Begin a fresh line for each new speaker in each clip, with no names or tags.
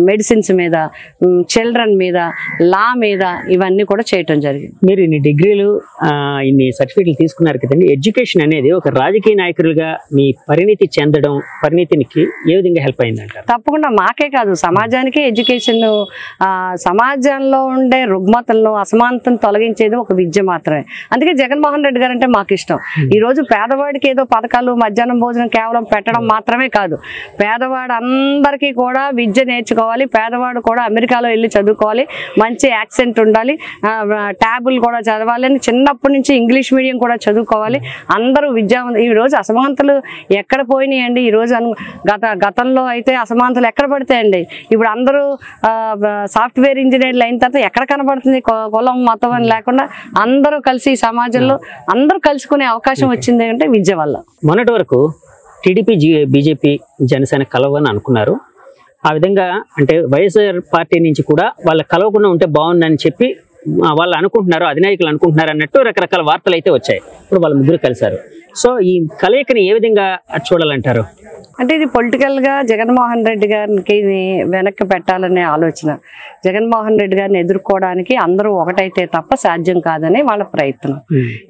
Medicines మీద, children మీద, లా మీద ఇవన్నీ కూడా చేయటం జరిగింది.
మీరు ఇన్ని డిగ్రీలు ఇన్ని సర్టిఫికెట్లు తీసుకున్నారు కదండి. ఎడ్యుకేషన్ అనేది ఒక రాజకీయ నాయకులుగా మీ పరిణితి చెందడం, పరిణితికి ఏ విధంగా హెల్ప్ అయిందంటారు?
తప్పకుండా మాకే కాదు, సమాజానికి ఎడ్యుకేషన్, సమాజంలో ఉండే రుగ్మతలను, అసమానతను తొలగించేది ఒక విద్య మాత్రమే. అందుకే జగన్మోహన్ రెడ్డి గారు అంటే మాకు ఇష్టం. ఈ రోజు పేదవాడికి ఏదో పథకాలు, మధ్యాహ్నం భోజనం కేవలం పెట్టడం మాత్రమే కాదు, పేదవాడు అందరికీ కూడా విద్య నేర్చుకోవాలి, పేదవాడు కూడా అమెరికాలో వెళ్ళి చదువుకోవాలి, మంచి యాక్సెంట్ ఉండాలి, ట్యాబులు కూడా చదవాలి అని చిన్నప్పటి నుంచి ఇంగ్లీష్ మీడియం కూడా చదువుకోవాలి. అందరూ ఈ రోజు అసమానతలు ఎక్కడ పోయినాయండి? ఈ రోజు గతంలో అయితే అసమానతలు ఎక్కడ పడతాయండి? ఇప్పుడు అందరూ సాఫ్ట్వేర్ ఇంజనీర్లు అయిన తర్వాత ఎక్కడ కనబడుతుంది? కులం మతం అని లేకుండా అందరూ కలిసి ఈ సమాజంలో అందరూ కలుసుకునే అవకాశం వచ్చింది అంటే విద్య వల్ల.
మొన్నటి వరకు టీడీపీ, బీజేపీ, జనసేన కలవని అనుకున్నారు. ఆ విధంగా అంటే వైఎస్ఆర్ పార్టీ నుంచి కూడా వాళ్ళ కలవకుండా ఉంటే బాగుందని చెప్పి వాళ్ళు అనుకుంటున్నారు, అధినాయకులు అనుకుంటున్నారు అన్నట్టు రకరకాల వార్తలు అయితే వచ్చాయి. ఇప్పుడు వాళ్ళ ముగ్గురు కలిశారు. సో ఈ కలయికని ఏ విధంగా చూడాలంటారు?
అంటే ఇది పొలిటికల్గా జగన్మోహన్ రెడ్డి గారికి వెనక్కి పెట్టాలనే ఆలోచన. జగన్మోహన్ రెడ్డి గారిని ఎదుర్కోవడానికి అందరూ ఒకటైతే తప్ప సాధ్యం కాదని వాళ్ళ ప్రయత్నం.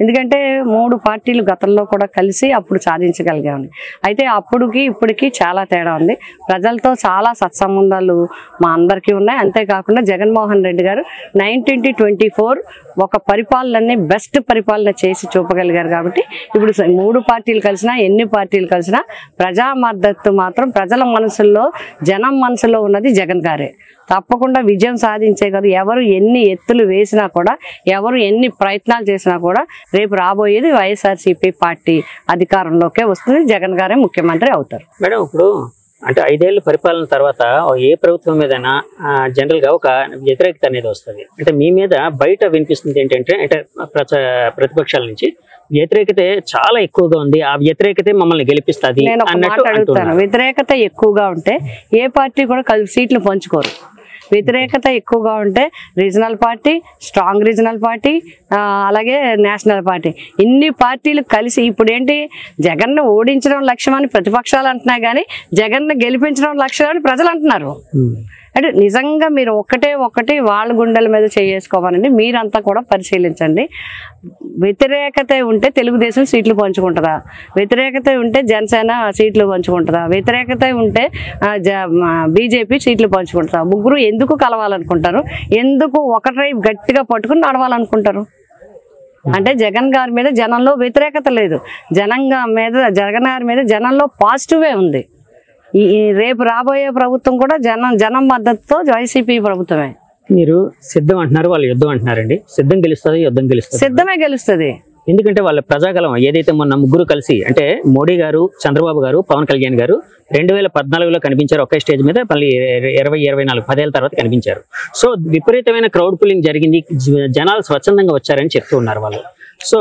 ఎందుకంటే 3 పార్టీలు గతంలో కూడా కలిసి అప్పుడు సాధించగలిగామని. అయితే అప్పుడుకి ఇప్పటికి చాలా తేడా ఉంది. ప్రజలతో చాలా సత్సంబంధాలు మా అందరికీ ఉన్నాయి. అంతేకాకుండా జగన్మోహన్ రెడ్డి గారు 1924 ఒక పరిపాలనని బెస్ట్ పరిపాలన చేసి చూపగలిగారు. కాబట్టి ఇప్పుడు 3 పార్టీలు కలిసినా, ఎన్ని పార్టీలు కలిసినా ప్రజా మద్దతు మాత్రం ప్రజల మనసుల్లో, జనం మనసులో ఉన్నది జగన్ గారే. తప్పకుండా విజయం సాధించే కదా. ఎవరు ఎన్ని ఎత్తులు వేసినా కూడా, ఎవరు ఎన్ని ప్రయత్నాలు చేసినా కూడా రేపు రాబోయేది వైఎస్ఆర్సీపీ పార్టీ అధికారంలోకే వస్తుంది. జగన్ గారే ముఖ్యమంత్రి అవుతారు.
మేడం, ఇప్పుడు అంటే 5 ఏళ్ళ పరిపాలన తర్వాత ఏ ప్రభుత్వం మీదైనా జనరల్ గా ఒక వ్యతిరేకత అనేది వస్తుంది. అంటే మీ మీద బయట వినిపిస్తుంది ఏంటంటే, అంటే ప్రతిపక్షాల నుంచి వ్యతిరేకత చాలా ఎక్కువగా ఉంది, ఆ వ్యతిరేకత మమ్మల్ని గెలిపిస్తుంది అన్నట్టు.
వ్యతిరేకత ఎక్కువగా ఉంటే ఏ పార్టీ కూడా సీట్లు పంచుకోరు. వ్యతిరేకత ఎక్కువగా ఉంటే regional party, strong regional party, అలాగే నేషనల్ పార్టీ, ఇన్ని పార్టీలు కలిసి ఇప్పుడు ఏంటి, జగన్ను ఓడించడం లక్ష్యం అని ప్రతిపక్షాలు అంటున్నాయి, కానీ జగన్ను గెలిపించడం లక్ష్యం అని ప్రజలు అంటున్నారు. అంటే నిజంగా మీరు ఒక్కటి వాళ్ళ గుండెల మీద చేసుకోవాలండి. మీరంతా కూడా పరిశీలించండి. వ్యతిరేకత ఉంటే తెలుగుదేశం సీట్లు పంచుకుంటుందా? వ్యతిరేకత ఉంటే జనసేన సీట్లు పంచుకుంటుందా? వ్యతిరేకత ఉంటే బీజేపీ సీట్లు పంచుకుంటుందా? ముగ్గురు ఎందుకు కలవాలనుకుంటారు? ఎందుకు ఒకటి గట్టిగా పట్టుకుని నడవాలనుకుంటారు? అంటే జగన్ గారి మీద జనంలో వ్యతిరేకత లేదు, జగన్ గారి మీద జనంలో పాజిటివే ఉంది. రేపు రాబోయే ప్రభుత్వం కూడా జనం మద్దతుతో వైసీపీ ప్రభుత్వమే.
మీరు సిద్ధం అంటున్నారు, వాళ్ళు యుద్ధం అంటున్నారండి. సిద్ధం గెలుస్తుంది, యుద్ధం గెలుస్తుంది?
సిద్ధమే గెలుస్తుంది.
ఎందుకంటే వాళ్ళ ప్రజాగలం ఏదైతే మొన్న ముగ్గురు కలిసి, అంటే మోడీ గారు, చంద్రబాబు గారు, పవన్ కళ్యాణ్ గారు 2014లో కనిపించారు ఒకే స్టేజ్ మీద, మళ్ళీ 2024 10 ఏళ్ళ తర్వాత కనిపించారు. సో విపరీతమైన క్రౌడ్ పుల్లింగ్ జరిగింది, జనాలు స్వచ్ఛందంగా వచ్చారని చెప్తూ ఉన్నారు వాళ్ళు. సో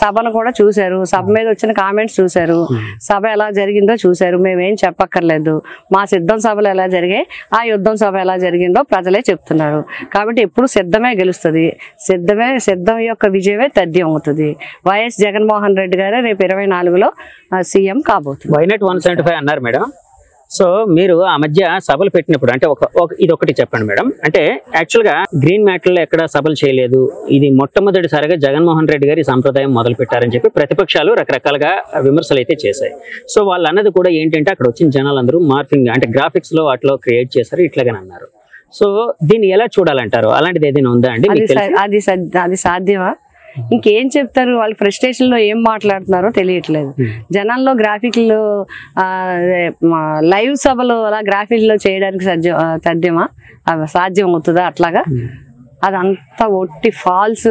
సభను కూడా చూశారు, సభ మీద వచ్చిన కామెంట్స్ చూశారు, సభ ఎలా జరిగిందో చూశారు. మేమేం చెప్పక్కర్లేదు. మా సిద్ధం సభలు ఎలా జరిగాయి, ఆ యుద్ధం సభ ఎలా జరిగిందో ప్రజలే చెప్తున్నారు. కాబట్టి ఎప్పుడు సిద్ధమే గెలుస్తుంది. సిద్ధం యొక్క విజయమే తథ్యం అవుతుంది. వైఎస్ జగన్మోహన్ రెడ్డి గారే రేపు 24లో సీఎం కాబోతుంది.
వై నాట్ 175 అన్నారు మేడం. సో మీరు ఆ మధ్య సభలు పెట్టినప్పుడు, అంటే ఇది ఒకటి చెప్పండి మేడం. అంటే యాక్చువల్గా గ్రీన్ మ్యాట్లో ఎక్కడ సభలు చేయలేదు, ఇది మొట్టమొదటిసారిగా జగన్మోహన్ రెడ్డి గారి సంప్రదాయం మొదలు పెట్టారని చెప్పి ప్రతిపక్షాలు రకరకాలుగా విమర్శలు అయితే చేశాయి. సో వాళ్ళు అన్నది కూడా ఏంటంటే, అక్కడ వచ్చిన జనాలందరూ మార్ఫింగ్ అంటే గ్రాఫిక్స్ లో వాటిలో క్రియేట్ చేశారు ఇట్లాగని అన్నారు. సో దీన్ని ఎలా చూడాలంటారు? అలాంటిది ఏదైనా ఉందా అండి?
అది సాధ్యమా? ఇంకేం చెప్తారు? వాళ్ళు ఫ్రస్ట్రేషన్ లో ఏం మాట్లాడుతున్నారో తెలియట్లేదు. జనాల్లో గ్రాఫిక్లు, లైవ్ సభలు అలా గ్రాఫిక్లో చేయడానికి సాధ్యమా? సాధ్యం అవుతుందా? అట్లాగా అదంతా ఒట్టి ఫాల్స్.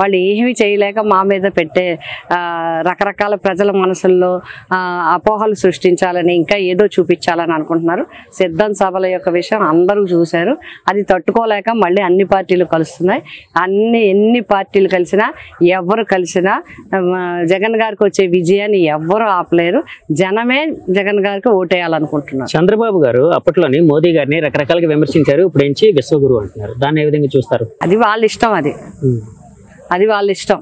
వాళ్ళు ఏమీ చేయలేక మా మీద పెట్టే రకరకాల ప్రజల మనసుల్లో అపోహలు సృష్టించాలని, ఇంకా ఏదో చూపించాలని అనుకుంటున్నారు. సిద్ధం సభల యొక్క విషయం అందరూ చూశారు. అది తట్టుకోలేక మళ్ళీ అన్ని పార్టీలు కలుస్తున్నాయి. ఎన్ని పార్టీలు కలిసినా, ఎవరు కలిసినా జగన్ గారికి వచ్చే విజయాన్ని ఎవ్వరూ ఆపలేరు. జనమే జగన్ గారికి ఓటేయాలనుకుంటున్నారు.
చంద్రబాబు గారు అప్పట్లోని మోదీ గారిని రకరకాలుగా విమర్శించారు. ఇప్పుడు ఏంచి విశ్వగురు అంటున్నారు. దాన్ని ఏ విధంగా చూస్తారు?
అది వాళ్ళ ఇష్టం. అది వాళ్ళ ఇష్టం.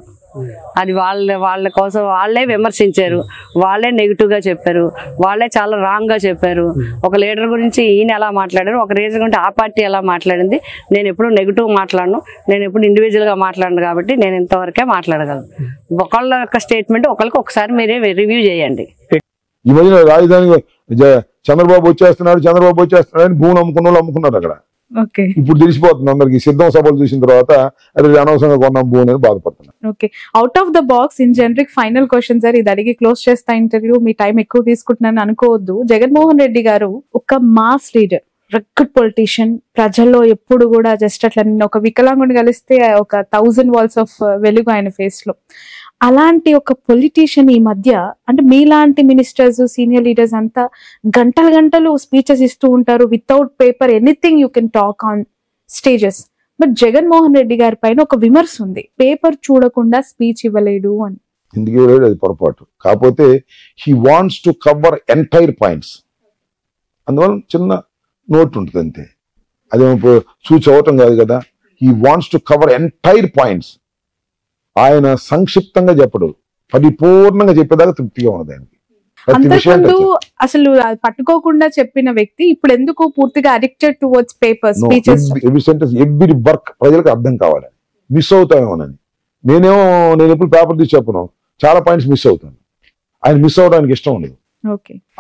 అది వాళ్ళ కోసం వాళ్ళే విమర్శించారు, వాళ్ళే నెగిటివ్గా చెప్పారు, వాళ్ళే చాలా రాంగ్గా చెప్పారు. ఒక లీడర్ గురించి ఈయన ఎలా మాట్లాడారు, ఒక రీజన్ గురించి ఆ పార్టీ ఎలా మాట్లాడింది. నేను ఎప్పుడు నెగిటివ్ మాట్లాడను, నేను ఎప్పుడు ఇండివిజువల్గా మాట్లాడను, కాబట్టి నేను ఇంతవరకే మాట్లాడగలను. ఒకళ్ళ యొక్క స్టేట్మెంట్ ఒకరికి ఒకసారి మీరే రివ్యూ చేయండి.
ఈ మధ్యన రాజధాని చంద్రబాబు వచ్చేస్తున్నాడు అని భూమి అమ్ముకున్న వాళ్ళు అమ్ముకున్నారు అక్కడ. ఇప్పుడు తెలిసిపోతుంది అందరికి. సిద్ధం సభలు చూసిన తర్వాత అది అనవసరంగా కొన్నాం భూమి అనేది బాధపడుతున్నారు.
Okay, out of the box in generic final question sir, ఇది అడిగి క్లోజ్ చేస్తా ఇంటర్వ్యూ. మీ టైం ఎక్కువ తీసుకుంటున్నాను అనుకోవద్దు. జగన్మోహన్ రెడ్డి గారు ఒక మాస్ లీడర్, రెక్కడ్ పొలిటీషియన్, ప్రజల్లో ఎప్పుడు కూడా జస్ట్ అట్లా ఒక వికలాంగుని కలిస్తే ఒక 1000 వాల్స్ ఆఫ్ వెలుగు ఆయన ఫేస్ లో. అలాంటి ఒక పొలిటీషియన్ ఈ మధ్య, అంటే మీలాంటి మినిస్టర్స్, సీనియర్ లీడర్స్ అంతా గంటలు స్పీచెస్ ఇస్తూ ఉంటారు without paper, anything you can talk on stages. But Jaganmohan Reddy గారి పైన ఒక విమర్శ ఉంది, పేపర్ చూడకుండా స్పీచ్ ఇవ్వలేడు అని.
ఎందుకు ఇవ్వలేడు అది పొరపాటు. కాకపోతే he wants to cover entire points, అందువల్ల చిన్న నోట్ ఉంటుంది అంతే. అదేమో చూచి అవటం కాదు కదా. He wants to cover entire points. ఆయన సంక్షిప్తంగా చెప్పడు, పరిపూర్ణంగా చెప్పేదాకా తృప్తిగా ఉన్నది ఆయనకి.
అంతకుముందు అసలు పట్టుకోకుండా చెప్పిన వ్యక్తి ఇప్పుడు ఎందుకు పూర్తిగా addicted towards paper speeches?
Every work ప్రజలకు అర్థం కావాలి. మిస్ అవుతామేమోనని నేను ఎప్పుడు పేపర్ తీసి చెప్పను, చాలా పాయింట్స్ మిస్ అవుతాను. ఆయన మిస్ అవడానికి ఇష్టం ఉండదు.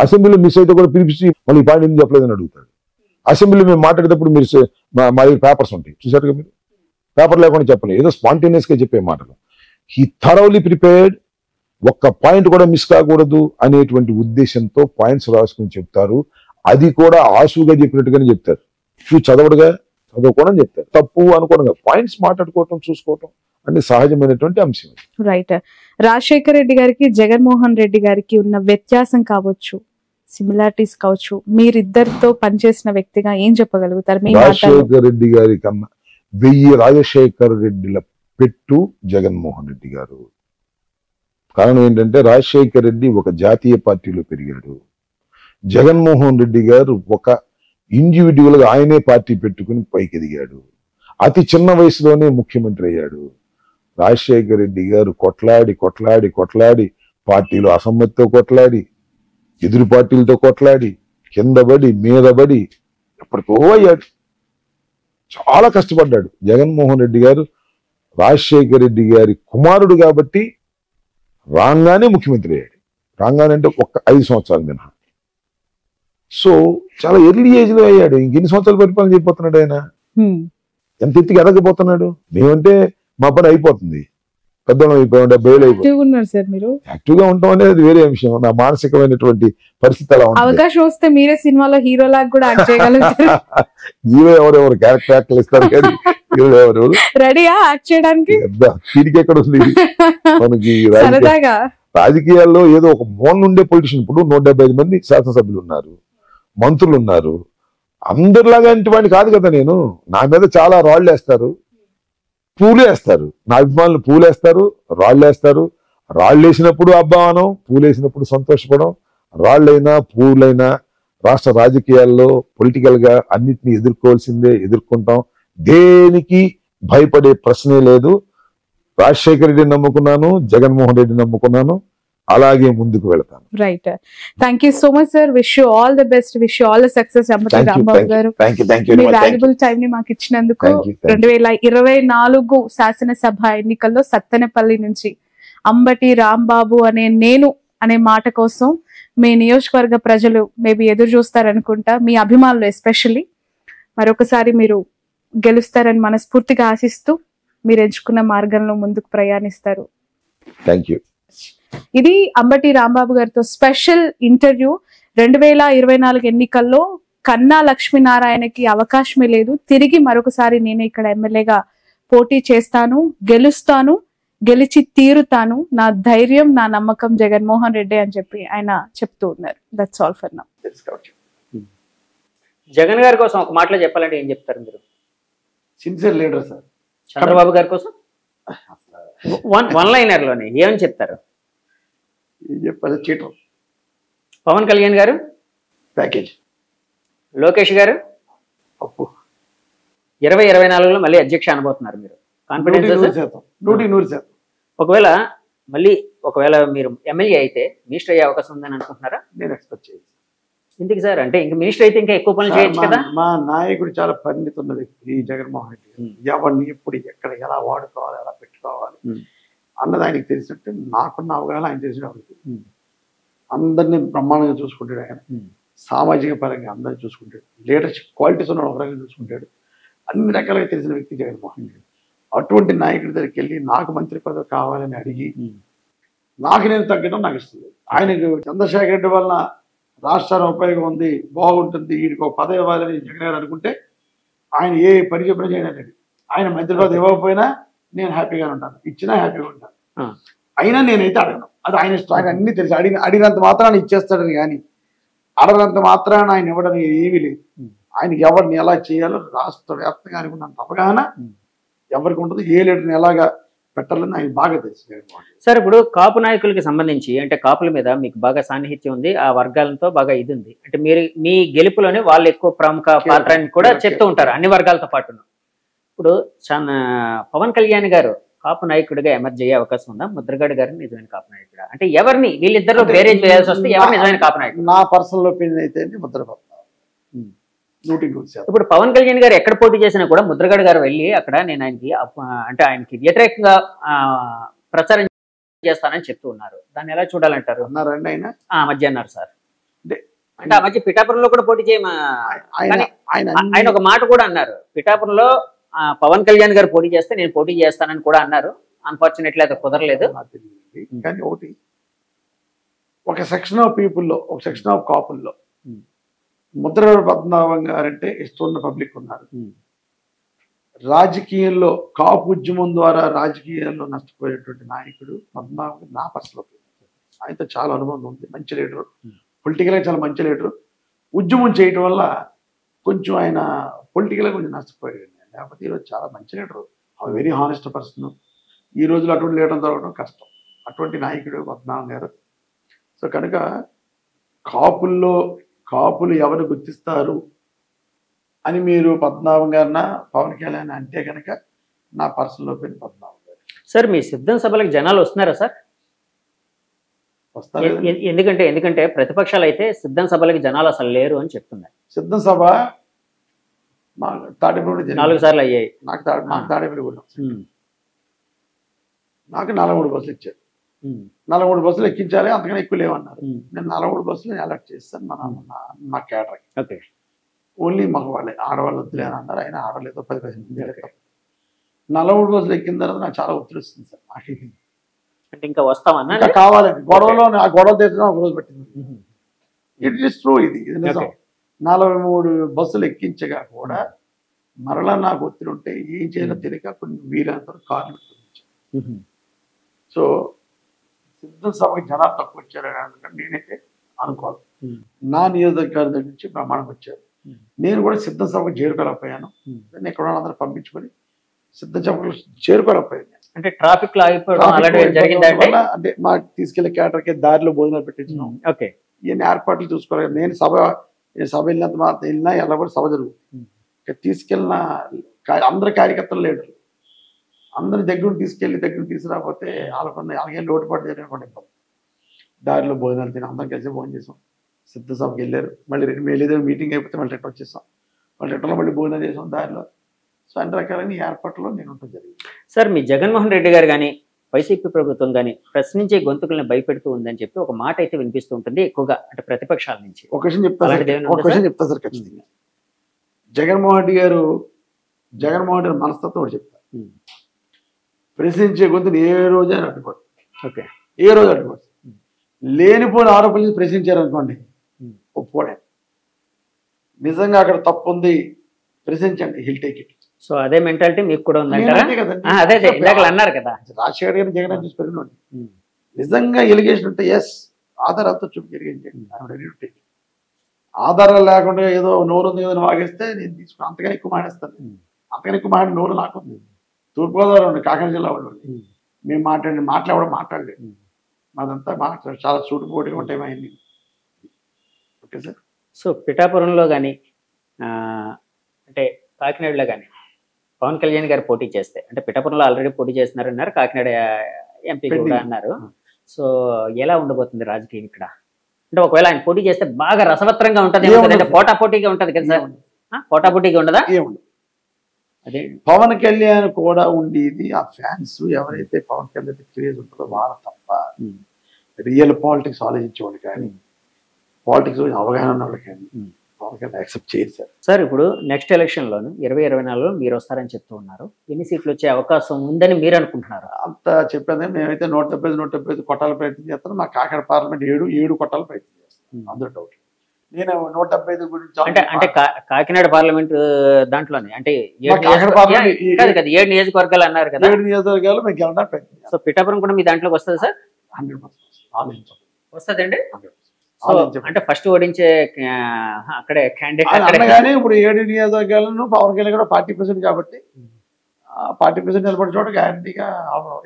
అసెంబ్లీలో మిస్ అయితే కూడా పిలిపించి మళ్ళీ ఈ పాయింట్ ఎందుకు చెప్పలేదని అడుగుతాడు. అసెంబ్లీలో మేము మాట్లాడేటప్పుడు మీరు మా పేపర్స్ ఉంటాయి చూసారుగా, మీరు పేపర్ లేకుండా చెప్పలేదు, ఏదో స్పాంటేనియస్ గా చెప్పే మాటలు. హీ థరోలీ ప్రిపేర్డ్, ఒక్క పాయింట్ కూడా మిస్ కాకూడదు అనేటువంటి ఉద్దేశంతో పాయింట్స్ రాసుకుని చెప్తారు. అది కూడా ఆసుగా చెప్పినట్టుగానే చెప్తారు. చదవడుగా చదవకూడదు చెప్తారు. తప్పు అనుకోవడం, పాయింట్స్ మాట్లాడుకోవటం చూసుకోవటం అంటే సహజమైనటువంటి అంశం.
రైట్. రాజశేఖర్ రెడ్డి గారికి జగన్మోహన్ రెడ్డి గారికి ఉన్న వ్యత్యాసం కావచ్చు, సిమిలారిటీస్ కావచ్చు, మీరిద్దరితో పనిచేసిన వ్యక్తిగా ఏం చెప్పగలుగుతారు?
రాజశేఖర్ రెడ్డి గారి కన్నా 1000 రాజశేఖర్ రెడ్డిల పెట్టు జగన్మోహన్ రెడ్డి గారు. కారణం ఏంటంటే రాజశేఖర్ రెడ్డి ఒక జాతీయ పార్టీలో పెరిగాడు, జగన్మోహన్ రెడ్డి గారు ఒక ఇండివిజువల్ గా ఆయనే పార్టీ పెట్టుకుని పైకి ఎదిగాడు. అతి చిన్న వయసులోనే ముఖ్యమంత్రి అయ్యాడు. రాజశేఖర్ రెడ్డి గారు కొట్లాడి పార్టీలో అసమ్మతితో కొట్లాడి, ఎదురు పార్టీలతో కొట్లాడి, కిందబడి మీదబడి ఎప్పటికో అయ్యాడు. చాలా కష్టపడ్డాడు. జగన్మోహన్ రెడ్డి గారు రాజశేఖర్ రెడ్డి గారి కుమారుడు కాబట్టి రాగానే ముఖ్యమంత్రి అయ్యాడు. రాగానే అంటే ఒక్క 5 సంవత్సరాలు మినహా. సో చాలా ఎర్లీ ఏజ్ లో అయ్యాడు. ఇంకెన్ని సంవత్సరాలు పరిపాలన చేయబోతున్నాడు ఆయన? ఎంత ఎత్తికి ఎదగబోతున్నాడు? మేమంటే మా పని అయిపోతుంది, పెద్దవాళ్ళం అయిపోయాం, 70 ఏళ్ళు అయిపోయింది. యాక్టివ్ గా ఉంటాం అనేది వేరే అంశం. నా మానసికమైనటువంటి పరిస్థితి అలా ఉంటుంది.
అవకాశం వస్తే మీరే సినిమాలో హీరో లాగా కూడా యాక్ట్ చేయగలుగుతారు.
హీరో ఎవరెవరు క్యారెక్టర్ ఇస్తారు కానీ హీరో ఎవరెవరు
రెడీయా యాక్ట్ చేయడానికి?
దీనికి ఎక్కడ ఉంది మనకి?
సరదాగా
రాజకీయాల్లో ఏదో ఒక మూల ఉండే పొలిటీషియన్. ఇప్పుడు 175 మంది శాసనసభ్యులు ఉన్నారు, మంత్రులు ఉన్నారు. అందరిలాగా వాడిని కాదు కదా నేను. నా మీద చాలా రాళ్ళు వేస్తారు, పూలు వేస్తారు. నా అభిమానులు పూలు వేస్తారు, రాళ్ళు వేస్తారు. రాళ్ళు వేసినప్పుడు అబ్బానం, పూలు వేసినప్పుడు సంతోషపడం. రాళ్ళైనా పూలైనా రాష్ట్ర రాజకీయాల్లో పొలిటికల్ గా అన్నిటినీ ఎదుర్కోవాల్సిందే, ఎదుర్కొంటాం. దేనికి భయపడే ప్రశ్నే లేదు. రాజశేఖర రెడ్డిని నమ్ముకున్నాను, జగన్మోహన్ రెడ్డిని నమ్ముకున్నాను, అలాగే ముందుకు వెళ్తాను.
Right. Thank you so much sir. Wish you all the best, wish you all the success. Ambati Rambabu గారు, మీ వాల్యుబుల్ టైం ని మాకు ఇచ్చినందుకు. 2024 శాసనసభ ఎన్నికల్లో సత్తెనపల్లి నుంచి అంబటి రాంబాబు అనే మాట కోసం మీ నియోజకవర్గ ప్రజలు మేబీ ఎదురు చూస్తారనుకుంటా, మీ అభిమానులు ఎస్పెషల్లీ. మరొకసారి మీరు గెలుస్తారని మనస్ఫూర్తిగా ఆశిస్తూ మీరు ఎంచుకున్న మార్గంలో ముందుకు ప్రయాణిస్తారు.
Thank you.
ఇది అంబటి రాంబాబు గారితో స్పెషల్ ఇంటర్వ్యూ. 2024 ఎన్నికల్లో కన్నా లక్ష్మీనారాయణకి అవకాశమే లేదు. తిరిగి మరొకసారి నేను ఇక్కడ ఎమ్మెల్యేగా పోటీ చేస్తాను, గెలుస్తాను, గెలిచి తీరుతాను. నా ధైర్యం, నా నమ్మకం జగన్మోహన్ రెడ్డి అని చెప్పి ఆయన చెప్తూ ఉన్నారు. That's all for now.
Jagan గారి కోసం ఒక మాటలో చెప్పాలంటే ఏం చెప్తారు మీరు?
Sincere leader sir.
చంద్రబాబు గారి కోసం వన్ లైనర్ లోనే ఏమని చెప్తారు?
చెప్పాలి, చీటర్.
పవన్ కళ్యాణ్ గారు
ప్యాకేజ్.
లోకేష్ గారు
అప్పు.
2024లో మళ్ళీ అధ్యక్ష అనబోతున్నారు మీరు. కాన్ఫిడెన్స్?
100%.
ఒకవేళ మళ్ళీ ఒకవేళ మీరు ఎమ్మెల్యే అయితే మినిస్టర్ అయ్యే అవకాశం ఉందని అనుకుంటున్నారా?
నేను ఎక్స్పెక్ట్ చేయను.
ఎందుకు సార్? అంటే ఇంకా మినిస్టర్ అయితే ఇంకా ఎక్కువ పనులు చేయొచ్చు కదా.
మా నాయకుడు చాలా పరిణితి ఉన్న వ్యక్తి జగన్మోహన్ రెడ్డి గారు. ఎవరిని ఎప్పుడు ఎక్కడ ఎలా వాడుకోవాలి, ఎలా పెట్టుకోవాలి అన్నది ఆయనకి తెలిసినట్టు నాకున్న అవగాహన ఆయన తెలిసినప్పుడు అందరినీ బ్రహ్మాండంగా చూసుకుంటాడు. ఆయన సామాజిక పరంగా అందరినీ చూసుకుంటాడు. లీడర్షిప్ క్వాలిటీస్ ఉన్న ఒక రకంగా చూసుకుంటాడు. అన్ని రకాలుగా తెలిసిన వ్యక్తి జగన్మోహన్ రెడ్డి. అటువంటి నాయకుడి దగ్గరికి వెళ్ళి నాకు మంత్రి పదవి కావాలని అడిగి నాకు నేను తగ్గడం నాకు ఇస్తుంది. ఆయనకు చంద్రశేఖర్ రెడ్డి వలన రాష్ట్రానికి ఉపయోగం ఉంది, బాగుంటుంది, వీడికి ఒక పదవి ఇవ్వాలని జగన్ గారు అనుకుంటే ఆయన ఏ పని చెప్పినా చేయనండి. ఆయన మంత్రి పదవి ఇవ్వకపోయినా నేను హ్యాపీగానే ఉంటాను, ఇచ్చినా హ్యాపీగా ఉంటాను. అయినా నేనైతే అడగను. అది ఆయన ఇష్టం. ఆయన అన్ని తెలిసి అడిగినంత మాత్రాన్ని ఇచ్చేస్తాడని కానీ అడగనంత మాత్రాన ఆయన ఇవ్వడానికి ఏమీ లేదు. ఆయనకి ఎవరిని ఎలా చేయాలో రాష్ట్ర వ్యాప్తంగా అనుకున్నంత అవగాహన ఎవరికి ఉంటుంది, ఏ లీడర్ని ఎలాగా పెట్టాలని ఆయన బాగా తెలుసు.
సార్ ఇప్పుడు కాపు నాయకులకి సంబంధించి అంటే కాపుల మీద మీకు బాగా సాన్నిహిత్యం ఉంది, ఆ వర్గాలతో బాగా ఇది ఉంది. అంటే మీరు మీ గెలుపులోనే వాళ్ళు ఎక్కువ ప్రముఖ పాత్ర అని కూడా చెప్తూ ఉంటారు అన్ని వర్గాలతో పాటు. ఇప్పుడు పవన్ కళ్యాణ్ గారు కాపు నాయకుడిగా ఎమర్జ్ అయ్యే అవకాశం ఉందా? ముద్రగడ గారు నిజమైన కాపు నాయకుడా? అంటే ఎవరిని వీళ్ళిద్దరు బేరేజ్ వేయాల్సి వస్తే ఎవరు నిజమైన కాపు నాయకుడు?
నా పర్సనల్ ఒపీనియన్ అయితే ముద్రబాబు 100%.
ఇప్పుడు పవన్ కళ్యాణ్ గారు ఎక్కడ పోటీ చేసినా కూడా ముద్రగడ గారు వెళ్ళి అక్కడ నేను ఆయనకి వ్యతిరేకంగా ప్రచారం చేస్తానని చెప్తూ ఉన్నారు. దాన్ని ఎలా చూడాలంటారు?
అన్నారండి ఆయన
ఆ మధ్య అన్నారు సార్. అంటే ఆ మధ్య పిఠాపురంలో కూడా పోటీ ఆయన ఒక మాట కూడా అన్నారు. పిఠాపురంలో పవన్ కళ్యాణ్ గారు పోటీ చేస్తే నేను పోటీ చేస్తానని కూడా అన్నారు. అన్ఫార్చునేట్లీ అది కుదరలేదు.
కానీ ఒకటి ఒక సెక్షన్ ఆఫ్ పీపుల్లో, ఒక సెక్షన్ ఆఫ్ కాపుల్లో ముద్రగడ పద్మనాభం గారంటే ఇష్టం పబ్లిక్ ఉన్నారు. రాజకీయంలో కాపు ఉద్యమం ద్వారా రాజకీయాల్లో నష్టపోయేటువంటి నాయకుడు పద్మనాభం. నా పర్సనల్ ఆయనతో చాలా అనుబంధం ఉంది. మంచి లీడరు, పొలిటికల్గా చాలా మంచి లీడరు. ఉద్యమం చేయటం వల్ల కొంచెం ఆయన పొలిటికల్గా కొంచెం నష్టపోయాడు. లేకపోతే ఈరోజు చాలా మంచి లీడరు, వెరీ హానెస్ట్ పర్సన్. ఈ రోజులో అటువంటి లీడర్ దొరకడం కష్టం. అటువంటి నాయకుడు పద్మనాభం గారు. సో కనుక కాపులు ఎవరు గుర్తిస్తారు అని మీరు పద్మనాభం గారిన పవన్ కళ్యాణ్ అంటే కనుక నా పర్సనల్ ఒపీనియన్ పద్మనాభం గారు.
సార్ మీ సిద్ధం సభలకు జనాలు వస్తున్నారా సార్?
వస్తారు.
ఎందుకంటే ప్రతిపక్షాలు అయితే సిద్ధం సభలకు జనాలు అసలు లేరు అని చెప్తున్నాయి.
సిద్ధం సభ మా తాడేపల్లి
4 సార్లు అయ్యాయి.
నాకు తాడేపల్లి కూడా నాకు 43 బస్సులు ఇచ్చారు. 43 బస్సులు ఎక్కించాలి, అంతకన్నా ఎక్కువ లేవన్నారు. నేను 43 బస్సులు అలర్ట్ చేస్తాను మా కేటర్కి.
ఓకే,
ఓన్లీ మగవాళ్ళే, ఆడవాళ్ళు వద్దులే అని అన్నారు. ఆయన ఆడలేదు 10-15 మంది. 43 బస్సులు ఎక్కిన తర్వాత నాకు చాలా ఒత్తిడి వస్తుంది సార్. నాకు
అంటే ఇంకా వస్తామన్నా
కావాలండి. గొడవలో ఆ గొడవ తెచ్చడం ఒక రోజు పెట్టింది. It is true. ఇది నిజం. 43 బస్సులు ఎక్కించగా కూడా మరలా నాకు ఒత్తిడి ఉంటే ఏం చేయాలో తెలియక కొన్ని వీరంతా కార్లు పెట్టుకుంటాను. సో సిద్ధం సభకి జనాలు తక్కువ వచ్చారని అనుకుంటే నేనైతే అనుకోవాలి. నా నియోజకవర్గం దగ్గర నుంచి ప్రమాణం వచ్చారు. నేను కూడా సిద్ధం సభకు చేరుకోలేకపోయాను. నేను ఇక్కడ అందరూ పంపించుకొని సిద్ధం సభకు చేరుకోలేకపోయాను.
అంటే ట్రాఫిక్ లో
అంటే మాకు తీసుకెళ్లే కేటర్కి దారిలో భోజనాలు పెట్టించడం, ఇవన్నీ ఏర్పాట్లు చూసుకోవాలి. నేను సభ వెళ్ళినంత మాత్రం వెళ్ళినా ఎలా కూడా సభ జరుగుతుంది. తీసుకెళ్ళిన అందరి కార్యకర్తలు లీడర్లు అందరి దగ్గర తీసుకురాకపోతే అలాగే లోటుపాటు జరిగినటువంటి దారిలో భోజనాలు తిని అందరం కలిసి భోజనం చేసాం. సిద్ధ సభకి వెళ్ళారు. మళ్ళీ వెళ్ళేదో మీటింగ్ అయిపోతే మళ్ళీ రిటర్న్ వచ్చేసాం. మళ్ళీ రిటర్న్లో మళ్ళీ భోజనం చేసాం దారిలో. సో అన్ని రకాలైన ఏర్పాట్లో నేను ఉంటుంది జరిగింది.
సార్ మీ జగన్మోహన్ రెడ్డి గారు కానీ వైసీపీ ప్రభుత్వం కానీ ప్రశ్నించే గొంతుకులను భయపెడుతూ ఉందని చెప్పి ఒక మాట అయితే వినిపిస్తూ ఉంటుంది ఎక్కువగా, అంటే ప్రతిపక్షాల నుంచి.
ఒక క్వశ్చన్ చెప్తా సార్ ఖచ్చితంగా. జగన్మోహన్ రెడ్డి గారు మనస్తత్వం ఒకటి చెప్తారు. ప్రశ్నించే గొంతుని ఏ రోజు ఆయన అడ్డుకోడు.
ఓకే,
ఏ రోజు అడ్డుకోడు. లేనిపోయిన ఆరోపణలు ప్రశ్నించారు అనుకోండి, ఒప్పుకోడే. నిజంగా అక్కడ తప్పు ఉంది, ప్రశ్నించండి, హిల్ టేక్ ఇట్.
సో అదే మెంటాలిటీ మీకు కూడా ఉందంటారా? అదే అన్నారు కదా,
రాజశేఖర్ గారిని జగన్ చూసి పెరిగినోండి. నిజంగా ఎలిగేషన్ ఉంటే ఎస్ ఆధారాలతో చూపి ఎలిగేషన్. ఆధారాలు లేకుండా ఏదో నోరు ఉంది ఏదో వాగేస్తే నేను తీసుకుని అంతకన్నా ఎక్కువ మానేస్తాను. అంతకన్నా ఎక్కువ మాట్లాడి నోరు నాకుంది. తూర్పుగోదావరి ఉండి కాకినాడ జిల్లా వాళ్ళు మేము మాట్లాడలేదు. మాదంతా చాలా సూటుపోటుగా ఉంటాయి మా ఇన్ని. Okay sir.
సో పిఠాపురంలో కానీ అంటే కాకినాడలో కానీ పవన్ కళ్యాణ్ గారు పోటీ చేస్తే, అంటే పిఠాపురంలో ఆల్రెడీ పోటీ చేస్తున్నారన్నారు, కాకినాడ ఎంపీ కూడా అన్నారు. సో ఎలా ఉండబోతుంది రాజకీయం ఇక్కడ? అంటే ఒకవేళ ఆయన పోటీ చేస్తే బాగా రసవత్రంగా ఉంటది, పోటాపోటీగా ఉంటది కదా సార్? పోటాపోటీగా ఉండదా?
ఏముండదు. అదే పవన్ కళ్యాణ్ కూడా ఉండేది ఆ ఫ్యాన్స్ ఎవరైతే పవన్ కళ్యాణ్ క్రేజ్ ఉంటుందో వాళ్ళ తప్ప రియల్ పాలిటిక్స్ ఆలోచించేవాళ్ళు కానీ పాలిటిక్స్ అవగాహన ఉన్న వాళ్ళు కానీ పవన్ కళ్యాణ్ యాక్సెప్ట్ చేయరు సార్.
సార్ ఇప్పుడు నెక్స్ట్ ఎలక్షన్లోను 2024లో మీరు వస్తారని చెప్తూ ఉన్నారు. ఎన్ని సీట్లు వచ్చే అవకాశం ఉందని మీరు అనుకుంటున్నారు?
అంత చెప్పేది మేమైతే 175 కొట్టాల ప్రయత్నం చేస్తాను. మా కాకినాడ పార్లమెంట్ 7 కొట్టాల ప్రయత్నం చేస్తాను, అందులో డౌట్. నేను 175 గురించి
అంటే కాకినాడ పార్లమెంట్ దాంట్లోనే అంటే 7 నియోజకవర్గాలు అన్నారు కదా,
7 నియోజకవర్గాలు మేము గెలవడానికి ప్రయత్నం.
సో పిఠాపురం కూడా మీ దాంట్లోకి వస్తుంది సార్?
100%
వస్తుందండి. అంటే ఫస్ట్ ఓడించే అక్కడే క్యాండిడేట్
అనగానే ఇప్పుడు 7 నియోజకవర్గాలను పవన్ కళ్యాణ్ కూడా పార్టీ ప్రెసిడెంట్ కాబట్టి పార్టీ ప్రెసిడెంట్ నిలబడి చోట గ్యారంటీగా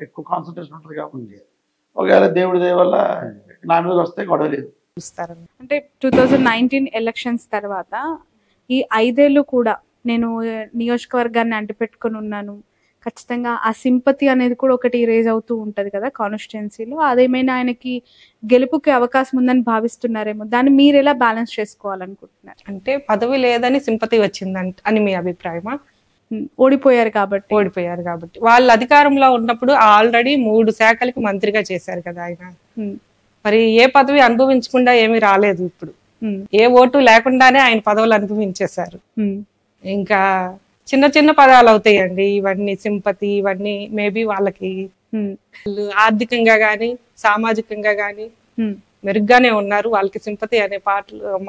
ఎక్కువ కాన్సన్ట్రేషన్ ఉంటుంది కాబట్టి ఒకవేళ దేవుడి దయ వల్ల నా మీద వస్తే గొడవ లేదు.
అంటే 2019 ఎలక్షన్స్ తర్వాత ఈ 5 ఏళ్ళు కూడా నేను నియోజకవర్గాన్ని అంటిపెట్టుకుని ఉన్నాను, ఖచ్చితంగా ఆ సింపతి అనేది కూడా ఒకటి రేజ్ అవుతూ ఉంటది కదా కాన్స్టిట్యుయెన్సీలో. అదేమైనా ఆయనకి గెలుపుకి అవకాశం ఉందని భావిస్తున్నారేమో, దాన్ని మీరు ఎలా బ్యాలెన్స్ చేసుకోవాలనుకుంటున్నారు?
అంటే పదవి లేదని సింపతి వచ్చిందంట అని మీ అభిప్రాయమా?
ఓడిపోయారు కాబట్టి
వాళ్ళు అధికారంలో ఉన్నప్పుడు ఆల్రెడీ 3 శాఖలకి మంత్రిగా చేశారు కదా ఆయన. మరి ఏ పదవి అనుభవించకుండా ఏమీ రాలేదు. ఇప్పుడు ఏ ఓటు లేకుండానే ఆయన పదవులు అనుభవించేశారు. ఇంకా చిన్న చిన్న పదాలు అవుతాయండి ఇవన్నీ, సింపతి ఇవన్నీ. మేబీ వాళ్ళకి ఆర్థికంగా గాని సామాజికంగా గాని మెరుగ్గానే ఉన్నారు, వాళ్ళకి సింపతి అనే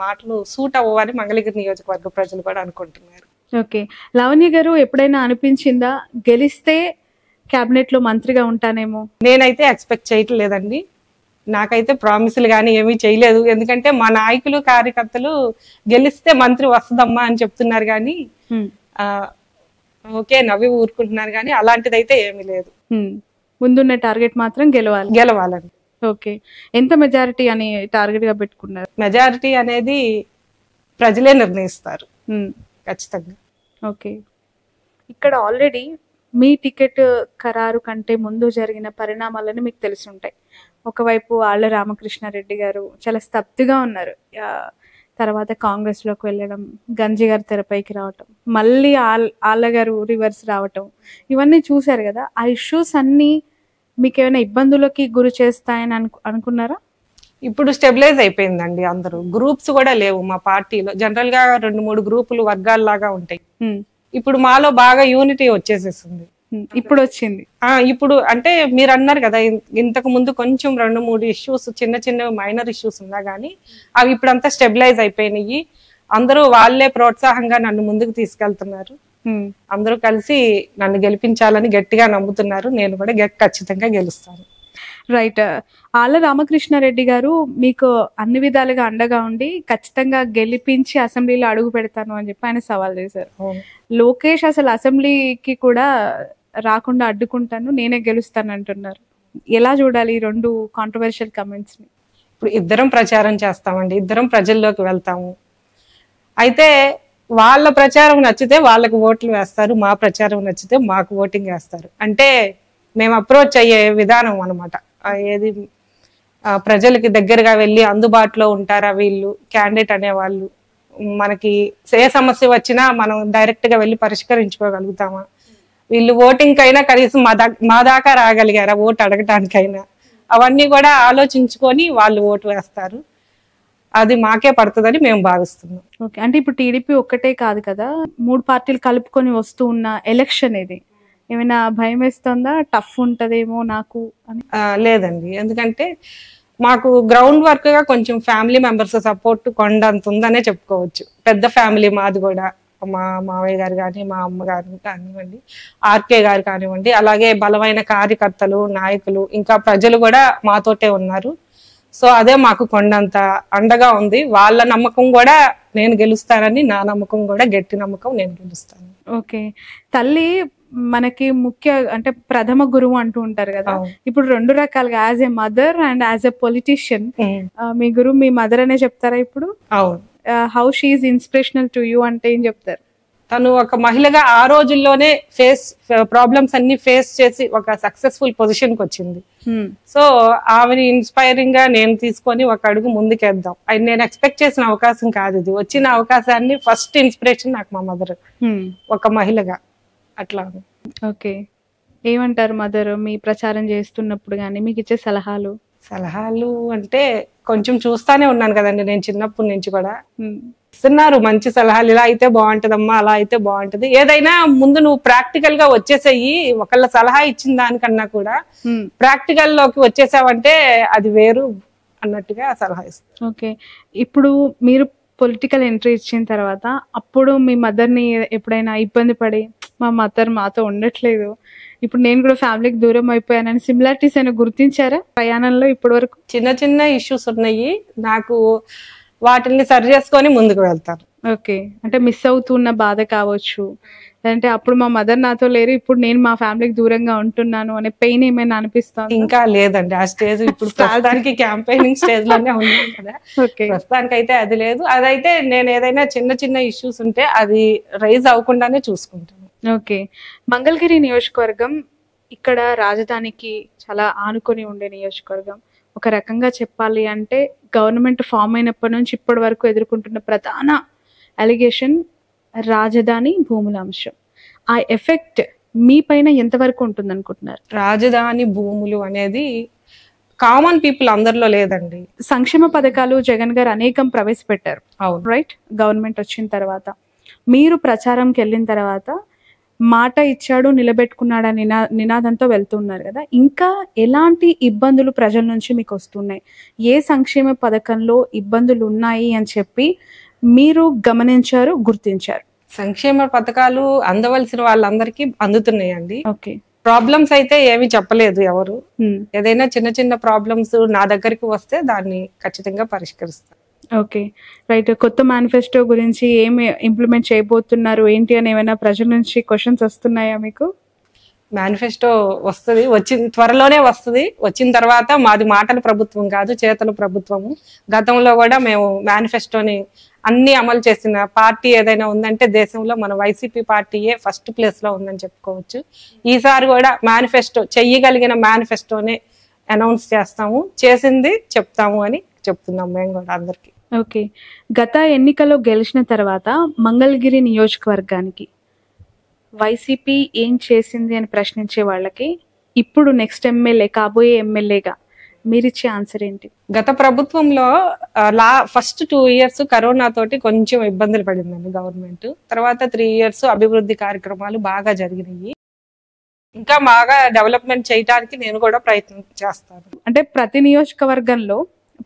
మాటలు సూట్ అవ్వని మంగళగిరి నియోజకవర్గ ప్రజలు కూడా అనుకుంటున్నారు.
ఓకే, లావణ్య గారు ఎప్పుడైనా అనిపించిందా గెలిస్తే కేబినెట్ లో మంత్రిగా ఉంటానేమో?
నేనైతే ఎక్స్పెక్ట్ చేయట్లేదండి. నాకైతే ప్రామిసులు కానీ ఏమీ చేయలేదు. ఎందుకంటే మా నాయకులు కార్యకర్తలు గెలిస్తే మంత్రి వస్తుందమ్మా అని చెప్తున్నారు కానీ ఓకే నవ్వి ఊరుకుంటున్నారు కానీ అలాంటిదైతే ఏమీ లేదు.
ముందున్న టార్గెట్ మాత్రం
గెలవాలని.
ఓకే, ఎంత మెజారిటీ అని టార్గెట్ గా పెట్టుకున్నారు?
మెజారిటీ అనేది ప్రజలే నిర్ణయిస్తారు ఖచ్చితంగా.
ఓకే, ఇక్కడ ఆల్రెడీ మీ టికెట్ ఖరారు కంటే ముందు జరిగిన పరిణామాలని మీకు తెలిసి ఉంటాయి. ఒకవైపు ఆళ్ళ రామకృష్ణారెడ్డి గారు చాలా స్తబ్దుగా ఉన్నారు, తర్వాత కాంగ్రెస్ లోకి వెళ్ళడం, గంజి గారు తెరపైకి రావటం, మళ్ళీ ఆళ్ళ గారు రివర్స్ రావటం, ఇవన్నీ చూసారు కదా. ఆ ఇష్యూస్ అన్ని మీకు ఏమైనా ఇబ్బందులకి గురి చేస్తాయని అనుకున్నారా?
ఇప్పుడు స్టెబిలైజ్ అయిపోయిందండి. అందరూ గ్రూప్స్ కూడా లేవు మా పార్టీలో. జనరల్ గా 2-3 గ్రూపులు వర్గాల్లాగా ఉంటాయి. ఇప్పుడు మాలో బాగా యూనిటీ వచ్చేసేసింది.
ఇప్పుడు వచ్చింది.
ఇప్పుడు అంటే మీరు అన్నారు కదా ఇంతకు ముందు కొంచెం 2-3 ఇష్యూస్ చిన్న చిన్న మైనర్ ఇష్యూస్ ఉన్నా గానీ అవి ఇప్పుడు అంతా స్టెబిలైజ్ అయిపోయినాయి. అందరూ వాళ్ళే ప్రోత్సాహంగా నన్ను ముందుకు తీసుకెళ్తున్నారు. అందరూ కలిసి నన్ను గెలిపించాలని గట్టిగా నమ్ముతున్నారు. నేను కూడా ఖచ్చితంగా గెలుస్తాను.
రైట్, ఆళ్ళ రామకృష్ణారెడ్డి గారు మీకు అన్ని విధాలుగా అండగా ఉండి ఖచ్చితంగా గెలిపించి అసెంబ్లీలో అడుగు పెడతాను అని చెప్పి ఆయన సవాల్ చేశారు. లోకేష్ అసలు అసెంబ్లీకి కూడా రాకుండా అడ్డుకుంటాను, నేనే గెలుస్తాను అంటున్నారు. ఎలా చూడాలి ఈ 2 కాంట్రవర్షియల్ కమెంట్స్ ని?
ఇప్పుడు ఇద్దరం ప్రచారం చేస్తామండి, ఇద్దరం ప్రజల్లోకి వెళ్తాము. అయితే వాళ్ళ ప్రచారం నచ్చితే వాళ్ళకి ఓట్లు వేస్తారు, మా ప్రచారం నచ్చితే మాకు ఓటింగ్ వేస్తారు. అంటే మేము అప్రోచ్ అయ్యే విధానం అనమాట. ఏది ప్రజలకి దగ్గరగా వెళ్ళి అందుబాటులో ఉంటారా వీళ్ళు క్యాండిడేట్ అనేవాళ్ళు, మనకి ఏ సమస్య వచ్చినా మనం డైరెక్ట్ గా వెళ్ళి పరిష్కరించుకోగలుగుతామా, వీళ్ళు ఓటింగ్ కైనా కనీసం మా దాకా రాగలిగారా ఓటు అడగటానికైనా, అవన్నీ కూడా ఆలోచించుకొని వాళ్ళు ఓటు వేస్తారు. అది మాకే పడుతుందని మేము భావిస్తున్నాం.
ఓకే, అంటే ఇప్పుడు టీడీపీ ఒక్కటే కాదు కదా, 3 పార్టీలు కలుపుకొని వస్తూ ఉన్న ఎలక్షన్ ఇది, ఏమైనా భయం వేస్తుందా? టఫ్ ఉంటదేమో నాకు అని?
లేదండి, ఎందుకంటే మాకు గ్రౌండ్ వర్క్ గా కొంచెం ఫ్యామిలీ మెంబర్స్ సపోర్ట్ కొండంత ఉందనే చెప్పుకోవచ్చు. పెద్ద ఫ్యామిలీ మాది కూడా, మా మావయ్య గారు కానీ మా అమ్మగారు కానివ్వండి, ఆర్కే గారు కానివ్వండి, అలాగే బలమైన కార్యకర్తలు నాయకులు ఇంకా ప్రజలు కూడా మాతోటే ఉన్నారు. సో అదే మాకు కొండంత అండగా ఉంది. వాళ్ళ నమ్మకం కూడా నేను గెలుస్తానని, నా నమ్మకం కూడా గట్టి నమ్మకం, నేను గెలుస్తాను.
ఓకే, తల్లి మనకి ముఖ్య అంటే ప్రథమ గురువు అంటూ ఉంటారు కదా. ఇప్పుడు 2 రకాలుగా, as a mother and as a politician, మీ గురువు మీ మదర్ అనే చెప్తారా ఇప్పుడు?
అవును.
How she is inspirational to you అంటే ఏం చెప్తారు?
తను ఒక మహిళగా ఆ రోజుల్లోనే ప్రాబ్లమ్స్ అన్ని ఫేస్ చేసి ఒక సక్సెస్ఫుల్ పొజిషన్ కి వచ్చింది. సో ఆమెని ఇన్స్పైరింగ్ గా నేను తీసుకొని ఒక అడుగు ముందుకేద్దాం. నేను ఎక్స్పెక్ట్ చేసిన అవకాశం కాదు ఇది. వచ్చిన అవకాశాన్ని ఫస్ట్ ఇన్స్పిరేషన్ నాకు మా మదర్, ఒక మహిళగా. అట్లా.
ఓకే, ఏమంటారు మదర్ మీ ప్రచారం చేస్తున్నప్పుడు కానీ మీకు ఇచ్చే సలహాలు?
సలహాలు అంటే కొంచెం చూస్తానే ఉన్నాను కదండి నేను చిన్నప్పటి నుంచి కూడా. ఇస్తున్నారు మంచి సలహాలు, ఇలా అయితే బాగుంటదమ్మా, అలా అయితే బాగుంటది, ఏదైనా ముందు నువ్వు ప్రాక్టికల్ గా వచ్చేసేయి, ఒకళ్ళ సలహా ఇచ్చిన దానికన్నా కూడా ప్రాక్టికల్ లోకి వచ్చేసావంటే అది వేరు అన్నట్టుగా సలహా ఇస్తాను.
ఓకే, ఇప్పుడు మీరు పొలిటికల్ ఎంట్రీ ఇచ్చిన తర్వాత అప్పుడు మీ మదర్ని ఎప్పుడైనా ఇబ్బంది పడి మా మదర్ మాతో ఉండట్లేదు, ఇప్పుడు నేను కూడా ఫ్యామిలీకి దూరం అయిపోయానని సిమిలారిటీస్ అయినా గుర్తించారా ప్రయాణంలో ఇప్పటి వరకు?
చిన్న చిన్న ఇష్యూస్ ఉన్నాయి, నాకు వాటిని సరి చేసుకొని ముందుకు వెళ్తాను.
ఓకే, అంటే మిస్ అవుతున్న బాధ కావచ్చు, అంటే అప్పుడు మా మదర్ నాతో లేరు, ఇప్పుడు నేను మా ఫ్యామిలీకి దూరంగా ఉంటున్నాను అనే పెయిన్ ఏమైనా అనిపిస్తాను?
ఇంకా లేదండి ఆ స్టేజ్. ఇప్పుడు ప్రస్తుతానికి క్యాంపెయినింగ్ స్టేజ్ లోనే ఉన్నాను కదా. ప్రస్తుతానికి అయితే అది లేదు. అదైతే నేను ఏదైనా చిన్న చిన్న ఇష్యూస్ ఉంటే అది రైజ్ అవ్వకుండానే చూసుకుంటాను.
ఓకే, మంగళగిరి నియోజకవర్గం ఇక్కడ రాజధానికి చాలా ఆనుకొని ఉండే నియోజకవర్గం. ఒక రకంగా చెప్పాలి అంటే గవర్నమెంట్ ఫామ్ అయినప్పటి నుంచి ఇప్పటి వరకు ఎదుర్కొంటున్న ప్రధాన అలిగేషన్ రాజధాని భూముల అంశం. ఆ ఎఫెక్ట్ మీ పైన ఎంతవరకు ఉంటుంది అనుకుంటున్నారు?
రాజధాని భూములు అనేది కామన్ పీపుల్ అందరిలో లేదండి.
సంక్షేమ పథకాలు జగన్ గారు అనేకం ప్రవేశపెట్టారు, రైట్? గవర్నమెంట్ వచ్చిన తర్వాత మీరు ప్రచారంకి వెళ్ళిన తర్వాత మాట ఇచ్చాడు నిలబెట్టుకున్నాడు అని నినాదంతో వెళ్తున్నారు కదా, ఇంకా ఎలాంటి ఇబ్బందులు ప్రజల నుంచి మీకు వస్తున్నాయి? ఏ సంక్షేమ పథకంలో ఇబ్బందులు ఉన్నాయి అని చెప్పి మీరు గమనించారు, గుర్తించారు?
సంక్షేమ పథకాలు అందవలసిన వాళ్ళందరికీ అందుతున్నాయండి.
ఓకే,
ప్రాబ్లమ్స్ అయితే ఏమి చెప్పలేదు ఎవరు. ఏదైనా చిన్న చిన్న ప్రాబ్లమ్స్ నా దగ్గరికి వస్తే దాన్ని ఖచ్చితంగా పరిష్కరిస్తాను.
Okay, right. కొత్త మేనిఫెస్టో గురించి ఏమి ఇంప్లిమెంట్ చేయబోతున్నారు ఏంటి అని ఏమైనా ప్రజల నుంచి క్వశ్చన్స్ వస్తున్నాయా మీకు?
మేనిఫెస్టో వస్తుంది, త్వరలోనే వస్తుంది. వచ్చిన తర్వాత మాది మాటల ప్రభుత్వం కాదు, చేతల ప్రభుత్వము. గతంలో కూడా మేము మేనిఫెస్టోని అన్ని అమలు చేసిన పార్టీ ఏదైనా ఉందంటే దేశంలో మన వైసీపీ పార్టీయే ఫస్ట్ ప్లేస్ లో ఉందని చెప్పుకోవచ్చు. ఈసారి కూడా మేనిఫెస్టో చెయ్యగలిగిన మేనిఫెస్టోనే అనౌన్స్ చేస్తాము, చేసింది చెప్తాము అని చెప్తున్నాం మేము కూడా అందరికి.
ఓకే, గత ఎన్నికల్లో గెలిచిన తర్వాత మంగళగిరి నియోజకవర్గానికి వైసీపీ ఏం చేసింది అని ప్రశ్నించే వాళ్ళకి ఇప్పుడు నెక్స్ట్ ఎమ్మెల్యే, కాబోయే ఎమ్మెల్యేగా మీరిచ్చే ఆన్సర్ ఏంటి?
గత ప్రభుత్వంలో ఫస్ట్ 2 years కరోనా తోటి కొంచెం ఇబ్బందులు పడిందండి గవర్నమెంట్. తర్వాత 3 years అభివృద్ధి కార్యక్రమాలు బాగా జరిగినాయి. ఇంకా బాగా డెవలప్మెంట్ చేయడానికి నేను కూడా ప్రయత్నం చేస్తాను.
అంటే ప్రతి నియోజకవర్గంలో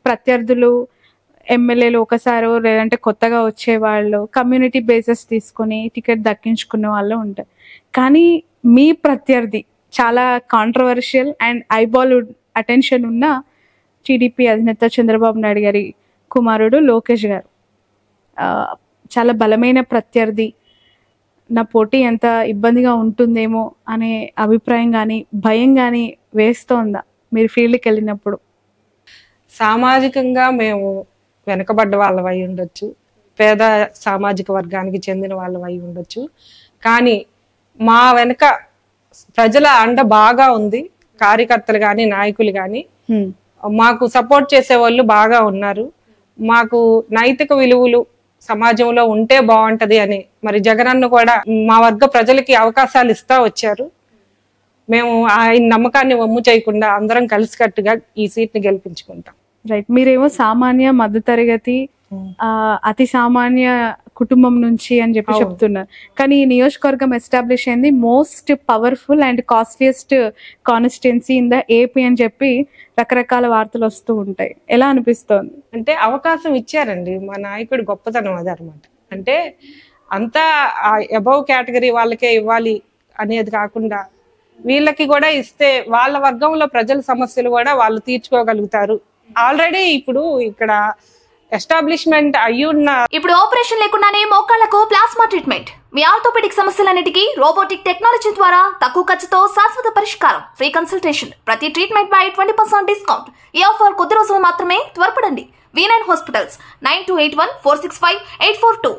ప్రత్యర్థులు ఎమ్మెల్యేలు ఒకసారి లేదంటే కొత్తగా వచ్చే వాళ్ళు కమ్యూనిటీ బేసెస్ తీసుకొని టికెట్ దక్కించుకునే వాళ్ళు ఉంటారు, కానీ మీ ప్రత్యర్థి చాలా కాంట్రవర్షియల్ అండ్ ఐబాల్ అటెన్షన్ ఉన్న టీడీపీ అధినేత చంద్రబాబు నాయుడు గారి కుమారుడు లోకేష్ గారు చాలా బలమైన ప్రత్యర్థి, నా పోటీ ఎంత ఇబ్బందిగా ఉంటుందేమో అనే అభిప్రాయం కానీ భయం కానీ వేస్తోందా మీరు ఫీల్డ్కి వెళ్ళినప్పుడు?
సామాజికంగా మేము వెనకబడ్డ వాళ్ళవై ఉండొచ్చు, పేద సామాజిక వర్గానికి చెందిన వాళ్ళవై ఉండొచ్చు, కానీ మా వెనక ప్రజల అండ బాగా ఉంది. కార్యకర్తలు కానీ నాయకులు కానీ మాకు సపోర్ట్ చేసే వాళ్ళు బాగా ఉన్నారు. మాకు నైతిక విలువలు సమాజంలో ఉంటే బాగుంటది అని మరి జగనన్న కూడా మా వర్గ ప్రజలకి అవకాశాలు ఇస్తా వచ్చారు. మేము ఆయన నమ్మకాన్ని వమ్ము చేయకుండా అందరం కలిసికట్టుగా ఈ సీట్ ని గెలిపించుకుంటాం.
రైట్, మీరేమో సామాన్య మధ్యతరగతి అతి సామాన్య కుటుంబం నుంచి అని చెప్పి చెప్తున్నారు, కానీ ఈ నియోజకవర్గం ఎస్టాబ్లిష్ అయింది most powerful and costliest constituency in the AP అని చెప్పి రకరకాల వార్తలు వస్తూ ఉంటాయి. ఎలా అనిపిస్తోంది?
అంటే అవకాశం ఇచ్చారండి మా నాయకుడు, గొప్పతనం అది అనమాట. అంటే అంతా అబవ్ కేటగిరీ వాళ్ళకే ఇవ్వాలి అనేది కాకుండా వీళ్ళకి కూడా ఇస్తే వాళ్ళ వర్గంలో ప్రజల సమస్యలు కూడా వాళ్ళు తీర్చుకోగలుగుతారు. ఆల్రెడీ ఇప్పుడు ఇక్కడ ఎస్టాబ్లిష్మెంట్ అయ్యున్న
ఇప్పుడు ఆపరేషన్ లేకుండానే మోకాళ్లకు ప్లాస్మా ట్రీట్మెంట్, మీ ఆర్థోపెడిక్ సమస్యలన్నిటికీ రోబోటిక్ టెక్నాలజీ ద్వారా తక్కువ ఖర్చుతో శాశ్వత పరిష్కారం, ఫ్రీ కన్సల్టేషన్, ప్రతి ట్రీట్మెంట్ పై 20% డిస్కౌంట్. ఈ ఆఫర్ కొద్ది రోజులు మాత్రమే, త్వరపడండి. V9 hospitals 9281465842.